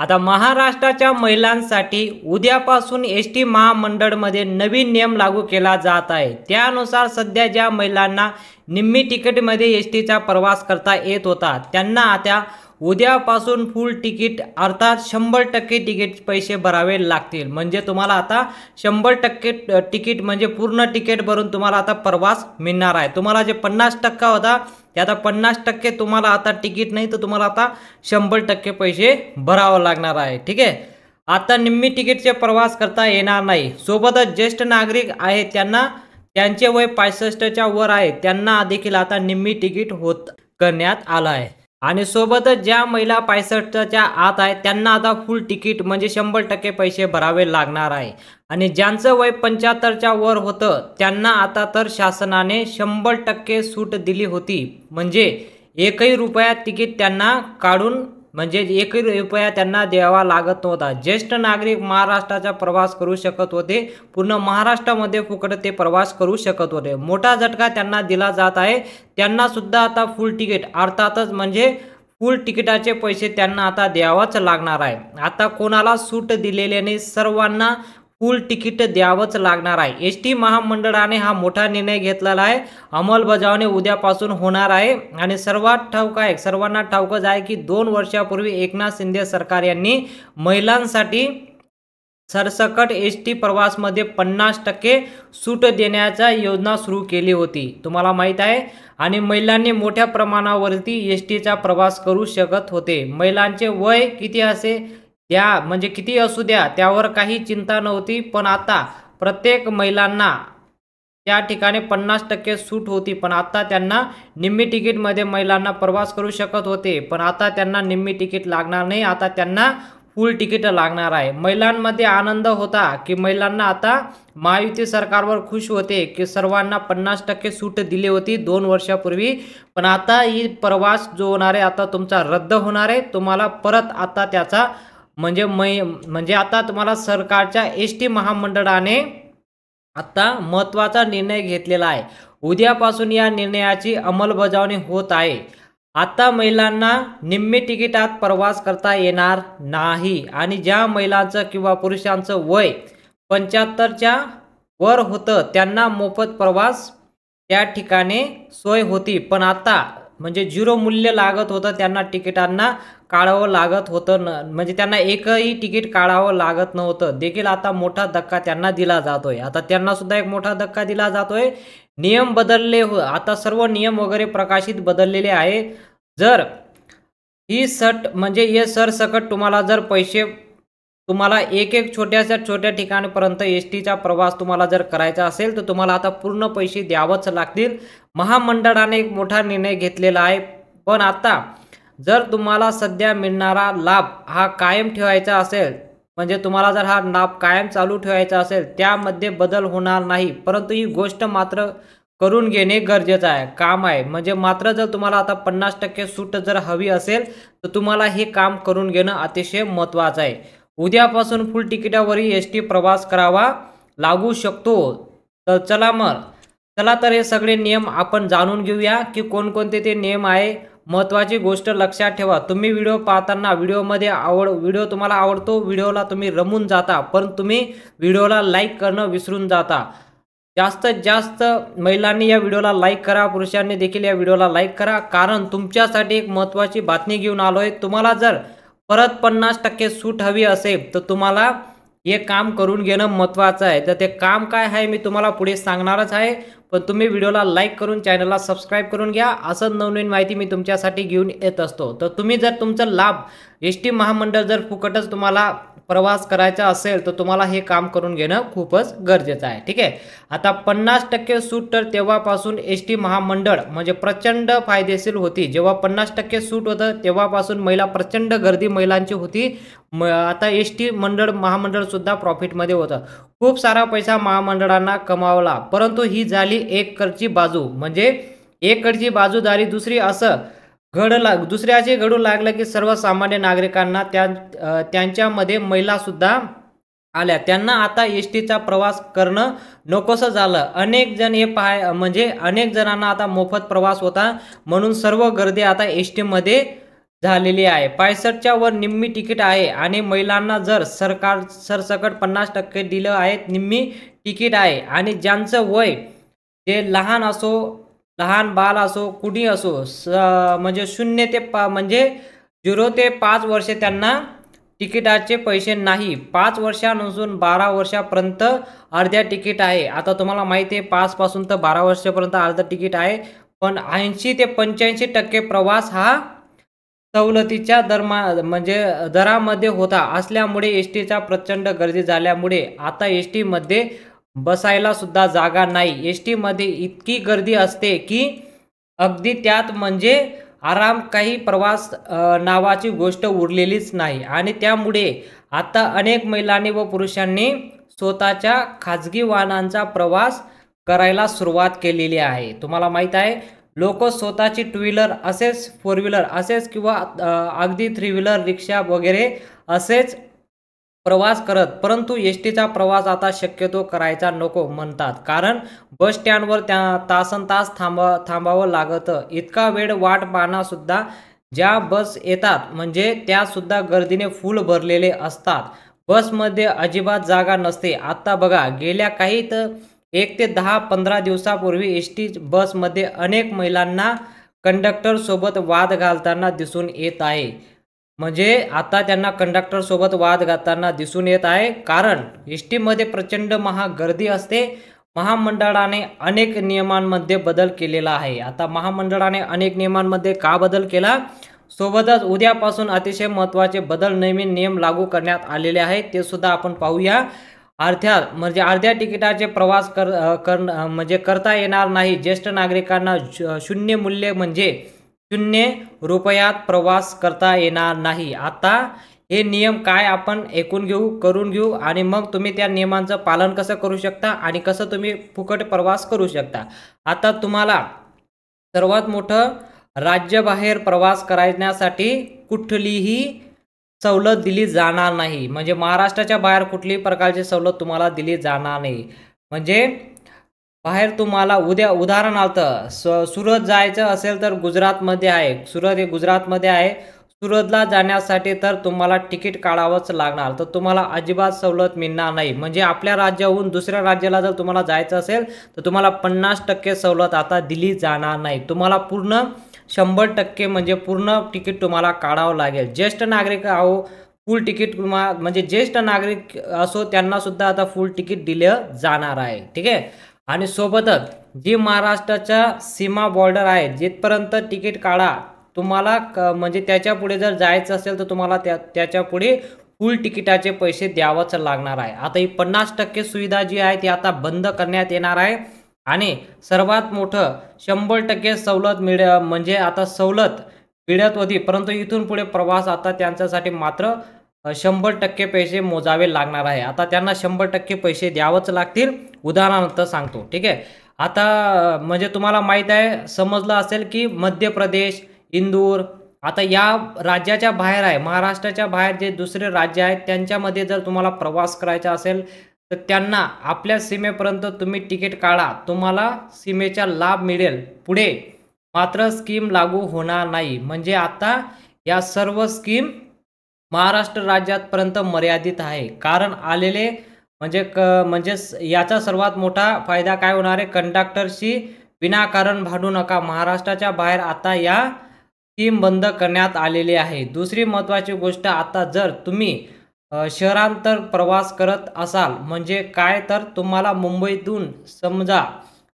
आता महाराष्ट्राच्या महिलांसाठी उद्यापासून एस.टी. महामंडळमध्ये नवीन नियम लागू केला जात आहे। त्यानुसार सध्या ज्या महिलांना निम्मी तिकीटमध्ये एस.टीचा प्रवास करता येत होता त्यांना आता उद्यापासून फुल तिकीट अर्थात 100% तिकीट पैसे भरावे लागतील। म्हणजे तुम्हाला आता 100% तिकीट म्हणजे पूर्ण तिकीट भरून तुम्हाला आता प्रवास मिळणार आहे। तुम्हाला जे 50% होता ते आता 50% तुम्हाला आता तिकीट नाही तर तुम्हाला आता 100% पैसे भरावे लागणार आहे। ठीक आहे, आता निम्मी तिकीटचे प्रवास करता येणार नाही। सोबतच ज्येष्ठ नागरिक आहे त्यांना त्यांचे वय 65च्या वर आहे त्यांना देखील आता निम्मी तिकीट होत करण्यात आलं आहे। आणि सोबतच ज्या महिला 65च्या आत आहेत त्यांना आता फुल तिकीट म्हणजे 100% पैसे भरावे लागणार आहे। आणि ज्यांचं वय 75च्या वर होतं त्यांना आता तर शासनाने 100% सूट दिली होती। म्हणजे एकही रुपया तिकीट त्यांना काढून म्हणजे एकही रुपया त्यांना द्यावा लागत नव्हता। ज्येष्ठ नागरिक महाराष्ट्राचा प्रवास करू शकत होते, पूर्ण महाराष्ट्रामध्ये फुकट ते प्रवास करू शकत होते। मोठा झटका त्यांना दिला जात आहे, त्यांना सुद्धा आता फुल तिकीट अर्थातच म्हणजे फुल तिकिटाचे पैसे त्यांना आता द्यावाच लागणार आहे। आता कोणाला सूट दिलेले नाही, सर्वांना फुल तिकीट द्यावंच लागणार आहे। एस.टी. महामंडळाने हा मोठा निर्णय घेतलेला आहे। अंमलबजावणी उद्यापासून होणार आहे आणि सर्वांना ठाऊकच आहे की 2 वर्षापूर्वी एकनाथ शिंदे सरकार यांनी महिलांसाठी सरसकट एस.टी. प्रवासमध्ये 50% सूट देण्याचा योजना सुरू केली होती, तुम्हाला माहित आहे। आणि महिलांनी मोठ्या प्रमाणावरती एस.टीचा प्रवास करू शकत होते। महिलांचे वय किती असे म्हणजे किती असू द्या त्यावर काही चिंता नव्हती, पण आता प्रत्येक महिलांना त्या ठिकाणी 50% सूट होती। पण आता त्यांना निम्मी तिकीटमध्ये महिलांना प्रवास करू शकत होते, पण आता त्यांना निम्मी तिकीट लागणार नाही, आता त्यांना फुल तिकीट लागणार आहे। महिलांमध्ये आनंद होता की महिलांना आता महायुती सरकारवर खुश होते की सर्वांना 50% सूट दिली होती 2 वर्षापूर्वी, पण आता ही प्रवास जो होणार आहे आता तुमचा रद्द होणार आहे। तुम्हाला परत आता त्याचा म्हणजे आता तुम्हाला सरकारच्या एस.टी. महामंडळाने आता महत्त्वाचा निर्णय घेतलेला आहे। उद्यापासून या निर्णयाची अंमलबजावणी होत आहे। आता महिलांना निम्मी तिकिटात प्रवास करता येणार नाही आणि ज्या महिलांचं किंवा पुरुषांचं वय 75च्या वर होतं त्यांना मोफत प्रवास त्या ठिकाणी सोय होती, पण आता म्हणजे 0 मूल्य लागत होतं त्यांना तिकिटांना काढावं लागत होतं म्हणजे त्यांना एकही तिकीट काढावं लागत नव्हतं देखील। आता मोठा धक्का त्यांना दिला जातोय, आता त्यांना सुद्धा एक मोठा धक्का दिला जातोय। नियम बदलले आता सर्व नियम वगैरे प्रकाशित बदललेले आहे। जर ही म्हणजे हे सरसकट तुम्हाला जर पैसे तुम्हाला एक छोट्या ठिकाणपर्यंत एस.टीचा प्रवास तुम्हाला जर करायचा असेल तर तुम्हाला आता पूर्ण पैसे द्यावंच लागतील। महामंडळाने एक मोठा निर्णय घेतलेला आहे, पण आता जर तुम्हाला सध्या मिळणारा लाभ हा कायम ठेवायचा असेल म्हणजे तुम्हाला जर हा लाभ कायम चालू ठेवायचा असेल त्यामध्ये बदल होणार नाही, परंतु ही गोष्ट मात्र करून घेणे गरजेचं आहे काम आहे। म्हणजे मात्र जर तुम्हाला आता 50% सूट जर हवी असेल तर तुम्हाला हे काम करून घेणं अतिशय महत्त्वाचं आहे। उद्यापासून फुल तिकिटावरही एस.टी. प्रवास करावा लागू शकतो। तर चला तर हे सगळे नियम आपण जाणून घेऊया की कोणकोणते ते नियम आहे। महत्त्वाची गोष्ट लक्षात ठेवा, तुम्ही व्हिडिओ पाहताना व्हिडिओ तुम्हाला आवडतो, व्हिडिओला तुम्ही रमून जाता, पण तुम्ही व्हिडिओला लाईक करणं विसरून जाता। जास्तीत जास्त महिलांनी या व्हिडिओला लाईक करा, पुरुषांनी देखील या व्हिडिओला लाईक करा, कारण तुमच्यासाठी एक महत्त्वाची बातमी घेऊन आलोय। तुम्हाला जर परत 50% सूट हवी असेल तर तुम्हाला हे काम करून घेणं महत्त्वाचं आहे। तर ते काम काय आहे मी तुम्हाला पुढे सांगणारच आहे, पण तुम्ही व्हिडिओला लाईक करून चॅनलला सबस्क्राईब करून घ्या। असं नवनवीन माहिती मी तुमच्यासाठी घेऊन येत असतो। तर तुम्ही जर तुमचा लाभ एस.टी. महामंडळ जर फुकटच तुम्हाला प्रवास करायचा असेल तर तुम्हाला हे काम करून घेणं खूपच गरजेचं आहे। ठीक आहे, आता 50% सूट तर तेव्हापासून एस.टी. महामंडळ म्हणजे प्रचंड फायदेशीर होती। जेव्हा 50% सूट होतं तेव्हापासून महिला प्रचंड गर्दी महिलांची होती। आता एस.टी. महामंडळ सुद्धा प्रॉफिटमध्ये होतं, खूप सारा पैसा महामंडळांना कमावला, परंतु ही झाली एककडची बाजू, म्हणजे एककडची बाजू झाली। दुसऱ्याचे घडू लागलं की सर्वसामान्य नागरिकांना त्यांच्यामध्ये महिला सुद्धा आल्या, त्यांना आता एस.टीचा प्रवास करणं नकोसं झालं। अनेक जण म्हणजे अनेक जणांना आता मोफत प्रवास होता, म्हणून सर्व गर्दी आता एस.टीमध्ये झालेली आहे. 65च्या वर निम्मी तिकीट आहे आणि महिलांना जर सरकार सरसकट 50% दिलं आहे, निम्मी तिकीट आहे आणि ज्यांचं वय ते लहान असो, लहान बाल असो, कुणी असो, म्हणजे 0 ते म्हणजे 0 ते 5 वर्षे त्यांना तिकिटाचे पैसे नाही. 5 वर्षांपासून 12 वर्षापर्यंत अर्ध्या तिकीट आहे. आता तुम्हाला माहिती आहे 5 पासून तर 12 वर्षापर्यंत अर्धं तिकीट आहे. पण 80 ते 85% प्रवास हा सवलतीच्या म्हणजे दरामध्ये होता असल्यामुळे एसटीचा प्रचंड गर्दी झाल्यामुळे आता एसटीमध्ये बसायला सुद्धा जागा नाही. एसटीमध्ये इतकी गर्दी असते की अगदी त्यात म्हणजे आराम काही प्रवास नावाची गोष्ट उरलेलीच नाही आणि त्यामुळे आता अनेक महिलांनी व पुरुषांनी स्वतःच्या खाजगी वाहनांचा प्रवास करायला सुरुवात केलेली आहे. तुम्हाला माहीत आहे लोक स्वतःची टू व्हीलर असेच, फोर व्हीलर असेच किंवा अगदी थ्री व्हीलर, रिक्षा वगैरे असेच प्रवास करत, परंतु एसटीचा प्रवास आता शक्यतो करायचा नको म्हणतात. कारण बस स्टँडवर तासनतास थांबावं लागतं. इतका वेळ वाट पाहणंसुद्धा ज्या बस येतात म्हणजे त्यासुद्धा गर्दीने फुल भरलेले असतात. बसमध्ये अजिबात जागा नसते. आता बघा गेल्या काही 1 ते 10-15 दिवसापूर्वी एसटी बसमध्ये अनेक महिलांना कंडक्टरसोबत वाद घालताना दिसून येत आहे. म्हणजे आता त्यांना कंडक्टरसोबत वाद घालताना दिसून येत आहे. कारण एसटीमध्ये प्रचंड महाग गर्दी असते. महामंडळाने अनेक नियमांमध्ये बदल केलेला आहे. आता महामंडळाने अनेक नियमांमध्ये का बदल केला? सोबतच उद्यापासून अतिशय महत्त्वाचे बदल, नवीन नियम लागू करण्यात आलेले आहेत. ते सुद्धा आपण पाहूया. म्हणजे अर्ध्या तिकिटाचे प्रवास म्हणजे करता येणार नाही. ज्येष्ठ नागरिकांना 0 मूल्य म्हणजे 0 रुपयात प्रवास करता येणार नाही. आता हे नियम काय आपण करून घेऊ आणि मग तुम्ही त्या नियमांचं पालन कसं करू शकता आणि कसं तुम्ही फुकट प्रवास करू शकता. आता तुम्हाला सर्वात मोठं, राज्याबाहेर प्रवास करण्यासाठी कुठलीही सवलत दिली जाणार नाही. म्हणजे महाराष्ट्राच्या बाहेर कुठल्याही प्रकारची सवलत तुम्हाला दिली जाणार नाही. म्हणजे बाहेर तुम्हाला उदाहरणार्थ सुरत जायचं असेल तर गुजरातमध्ये आहे. सुरत हे गुजरातमध्ये आहे. सुरतला जाण्यासाठी तर तुम्हाला तिकीट काढावंच लागणार. तर तुम्हाला अजिबात सवलत मिळणार नाही. म्हणजे आपल्या राज्याहून दुसऱ्या राज्याला जर तुम्हाला जायचं असेल तर तुम्हाला 50% सवलत आता दिली जाणार नाही. तुम्हाला पूर्ण 100% म्हणजे पूर्ण तिकीट तुम्हाला काढावं लागेल. ज्येष्ठ नागरिक आहो, फुल तिकीट म्हणजे ज्येष्ठ नागरिक असो त्यांना सुद्धा आता फुल तिकीट दिलं जाणार आहे. ठीक आहे. आणि सोबतच जी महाराष्ट्राच्या सीमा बॉर्डर आहे जिथपर्यंत तिकीट काढा तुम्हाला, म्हणजे त्याच्या पुढे जर जायचं असेल तर तुम्हाला त्याच्या पुढे फुल तिकिटाचे पैसे द्यावंच लागणार आहे. आता ही 50% सुविधा जी आहे ती आता बंद करण्यात येणार आहे आणि सर्वात मोठं 100% सवलत म्हणजे आता सवलत मिळत होती, परंतु इथून पुढे प्रवास आता त्यांच्यासाठी मात्र 100% पैसे मोजावे लागणार आहे. आता त्यांना 100% पैसे द्यावंच लागतील. उदाहरणार्थ सांगतो. ठीक आहे. आता म्हणजे तुम्हाला माहीत आहे, समजलं असेल की मध्य प्रदेश, इंदूर, आता या राज्याच्या बाहेर आहे. महाराष्ट्राच्या बाहेर जे दुसरे राज्य आहेत त्यांच्यामध्ये जर तुम्हाला प्रवास करायचा असेल तर त्यांना आपल्या सीमेपर्यंत तुम्ही तिकीट काढा, तुम्हाला सीमेचा लाभ मिळेल. पुढे मात्र स्कीम लागू होणार नाही. म्हणजे आता या सर्व स्कीम महाराष्ट्र राज्यापर्यंत मर्यादित आहे. कारण आलेले म्हणजे याचा सर्वात मोठा फायदा काय होणार आहे? कंडक्टरशी विनाकारण भांडू नका. महाराष्ट्राच्या बाहेर आता या स्कीम बंद करण्यात आलेली आहे. दुसरी महत्त्वाची गोष्ट, आता जर तुम्ही शहरांतर प्रवास करत असाल म्हणजे काय, तर तुम्हाला मुंबईतून समजा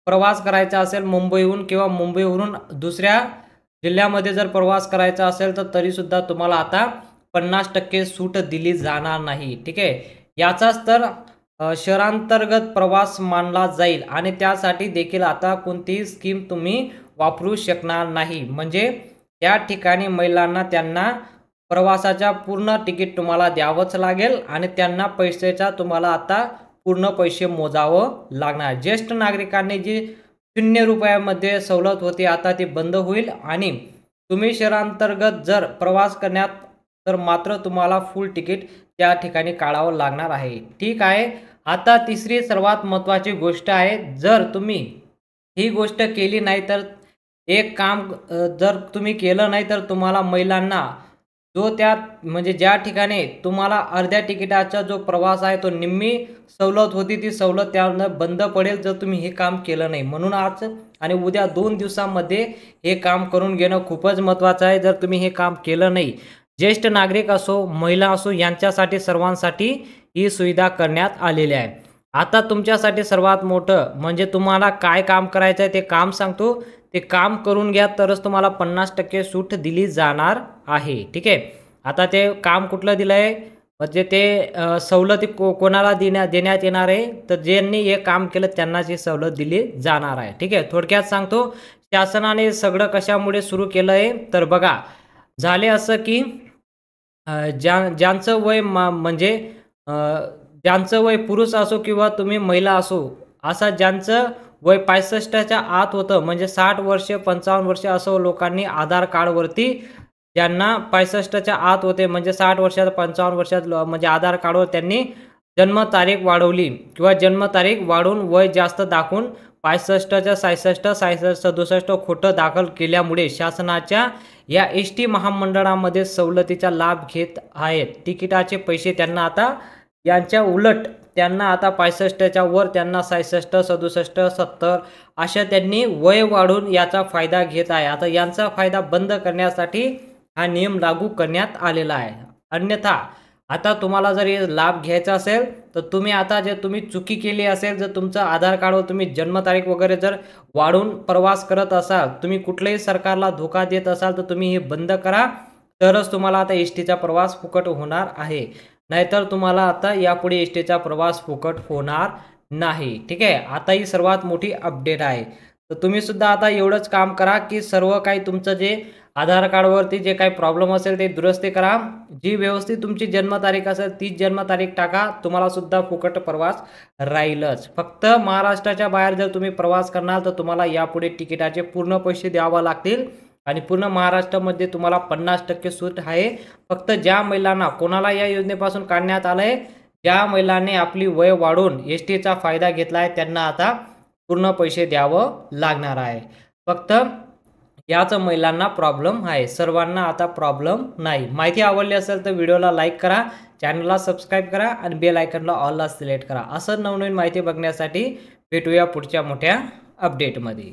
प्रवास करायचा असेल, मुंबईहून किंवा मुंबईवरून दुसऱ्या जिल्ह्यामध्ये जर प्रवास करायचा असेल तर तरीसुद्धा तुम्हाला आता 50% सूट दिली जाणार नाही. ठीक आहे. याचाच तर शहरांतर्गत प्रवास मानला जाईल आणि त्यासाठी देखील आता कोणतीही स्कीम तुम्ही वापरू शकणार नाही. म्हणजे त्या ठिकाणी महिलांना त्यांना प्रवासाच्या पूर्ण तिकीट तुम्हाला द्यावंच लागेल आणि त्यांना पैशाचा तुम्हाला आता पूर्ण पैसे मोजावं लागणार. ज्येष्ठ नागरिकांनी जी 0 रुपयामध्ये सवलत होती आता ती बंद होईल आणि तुम्ही शहरांतर्गत जर प्रवास करण्यात तर मात्र तुम्हाला फुल तिकीट त्या ठिकाणी काढावं लागणार आहे. ठीक आहे. आता तिसरी सर्वात महत्त्वाची गोष्ट आहे, जर तुम्ही ही गोष्ट केली नाही तर एक काम जर तुम्ही केलं नाही तर तुम्हाला महिलांना जो त्या म्हणजे ज्या ठिकाणी तुम्हाला अर्ध्या तिकिटाचा जो प्रवास आहे तो निम्मी सवलत होती ती सवलत त्यानं बंद पडेल जर तुम्ही हे काम केलं नाही. म्हणून आज आणि उद्या 2 दिवसांमध्ये हे काम करून घेणं खूपच महत्त्वाचं आहे. जर तुम्ही हे काम केलं नाही, ज्येष्ठ नागरिक असो, महिला असो यांच्यासाठी सर्वांसाठी ही सुविधा करण्यात आलेली आहे. आता तुमच्यासाठी सर्वात मोठं म्हणजे तुम्हाला काय काम करायचं आहे ते काम सांगतो. ते काम करून घ्या तरच तुम्हाला 50% सूट दिली जाणार आहे. ठीक आहे. आता ते काम कुठलं दिलं आहे म्हणजे ते सवलती कोणाला देण्यात येणार आहे तर ज्यांनी हे काम केलं त्यांनाच ही सवलत दिली जाणार आहे. ठीक आहे. थोडक्यात सांगतो शासनाने सगळं कशामुळे सुरू केलं आहे तर बघा झाले असं की ज्यांचं वय म्हणजे ज्यांचं वय पुरुष असो किंवा तुम्ही महिला असो असा ज्यांचं वय 65च्या आत होतं म्हणजे 60 वर्ष 55 वर्ष असं लोकांनी आधार कार्डवरती ज्यांना 65च्या आत होते म्हणजे 60 वर्षात 55 वर्षात म्हणजे आधार कार्डवर त्यांनी जन्मतारीख वाढवली किंवा जन्मतारीख वाढवून वय जास्त दाखवून 65च्या 66 66 67 खोटं दाखल केल्यामुळे शासनाच्या या एस-टी महामंडळामध्ये सवलतीचा लाभ घेत आहेत. तिकिटाचे पैसे त्यांना आता यांच्या उलट त्यांना आता 65च्या वर त्यांना 66 67 70 अशा त्यांनी वय वाढून याचा फायदा घेत आहे. आता यांचा फायदा बंद करण्यासाठी हा नियम लागू करण्यात आलेला आहे. अन्यथा आता तुम्हाला जर हे लाभ घ्यायचा असेल तर तुम्ही आता जे तुम्ही चुकी केली असेल जर तुमचं आधार कार्डवर तुम्ही जन्मतारीख वगैरे जर वाढून प्रवास करत असाल तुम्ही कुठल्याही सरकारला धोका देत असाल तर तुम्ही हे बंद करा तरच तुम्हाला आता एस-टीचा प्रवास फुकट होणार आहे. नाहीतर तुम्हाला आता यापुढे एस-टीचा प्रवास फुकट होणार नाही. ठीक आहे. आता ही सर्वात मोठी अपडेट आहे. तर तुम्ही सुद्धा आता एवढंच काम करा की सर्व काही तुमचं जे आधार कार्डवरती जे काही प्रॉब्लेम असेल ते दुरुस्ती करा. जी व्यवस्थित तुमची जन्मतारीख असेल तीच जन्मतारीख टाका. तुम्हाला सुद्धा फुकट प्रवास राहीलच. फक्त महाराष्ट्राच्या बाहेर जर तुम्ही प्रवास करणार तर तुम्हाला यापुढे तिकिटाचे पूर्ण पैसे द्यावे लागतील आणि पूर्ण महाराष्ट्रामध्ये तुम्हाला 50% सूट आहे. फक्त ज्या महिलांना कोणाला या योजनेपासून काढण्यात आलं आहे ज्या महिलांनी आपली वय वाढवून एस-टीचा फायदा घेतला आहे त्यांना आता पूर्ण पैसे द्यावं लागणार आहे. फक्त याच महिलांना प्रॉब्लेम आहे. सर्वांना आता प्रॉब्लेम नाही. माहिती आवडली असेल तर व्हिडिओला लाईक करा, चॅनलला सबस्क्राईब करा आणि बेल आयकॉनला ऑलला सिलेक्ट करा. असं नवनवीन माहिती बघण्यासाठी भेटूया पुढच्या मोठ्या अपडेटमध्ये.